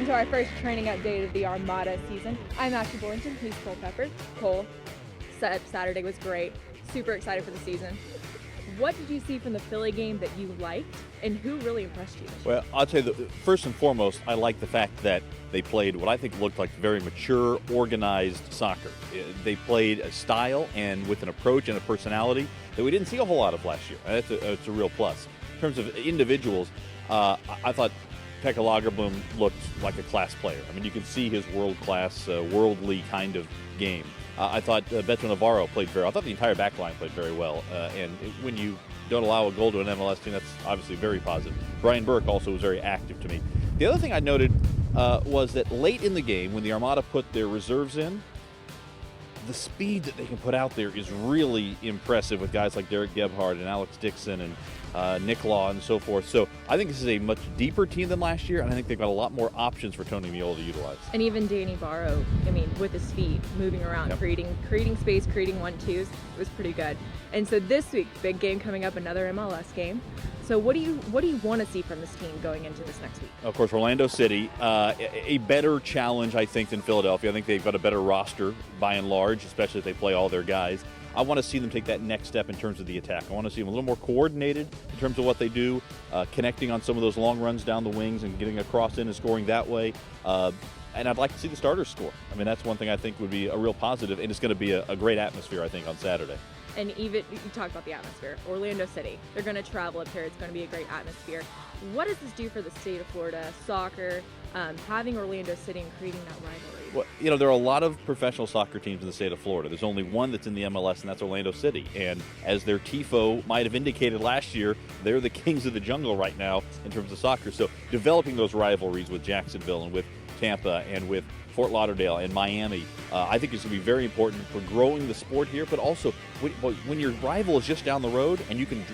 to our first training update of the Armada season. I'm Ashley Bollington, he's Cole Pepper. Cole, Saturday was great. Super excited for the season. What did you see from the Philly game that you liked, and who really impressed you? Well, I'll tell you, first and foremost, I like the fact that they played what I think looked like very mature, organized soccer. They played a style and with an approach and a personality that we didn't see a whole lot of last year. It's a real plus. In terms of individuals, I thought Pekka Lagerblom looked like a class player. I mean, you could see his world-class, worldly kind of game. I thought Beto Navarro played very well. I thought the entire back line played very well. When you don't allow a goal to an MLS team, that's obviously very positive. Brian Burke also was very active to me. The other thing I noted was that late in the game, when the Armada put their reserves in, the speed that they can put out there is really impressive with guys like Derek Gebhardt and Alex Dixon and Nick Law and so forth. So I think this is a much deeper team than last year, and I think they've got a lot more options for Tony Meola to utilize. And even Danny Barrow, with his feet, moving around, Yep. creating space, creating 1-2s, it was pretty good. And so this week, big game coming up, another MLS game. So what do you want to see from this team going into this next week? Of course, Orlando City, a better challenge, I think, than Philadelphia. I think they've got a better roster by and large, especially if they play all their guys. I want to see them take that next step in terms of the attack. I want to see them a little more coordinated in terms of what they do, connecting on some of those long runs down the wings and getting a cross in and scoring that way. And I'd like to see the starters score. I mean, that's one thing I think would be a real positive, and it's going to be a great atmosphere, I think, on Saturday. And even, you talked about the atmosphere, Orlando City, they're going to travel up here. It's going to be a great atmosphere. What does this do for the state of Florida, soccer, having Orlando City and creating that rivalry? Well, there are a lot of professional soccer teams in the state of Florida. There's only one that's in the MLS, and that's Orlando City. And as their TIFO might have indicated last year, they're the kings of the jungle right now in terms of soccer. So developing those rivalries with Jacksonville and with Tampa and with Fort Lauderdale and Miami, I think is going to be very important for growing the sport here, but also when your rival is just down the road and you can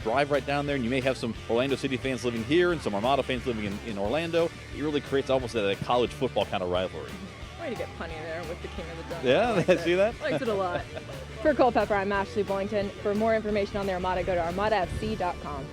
drive right down there, and you may have some Orlando City fans living here and some Armada fans living in Orlando, it really creates almost a college football kind of rivalry. Way to get punny there with the king of the jungle. Yeah, see that? Likes it a lot. For Cole Pepper, I'm Ashley Bollington. For more information on the Armada, go to armadafc.com.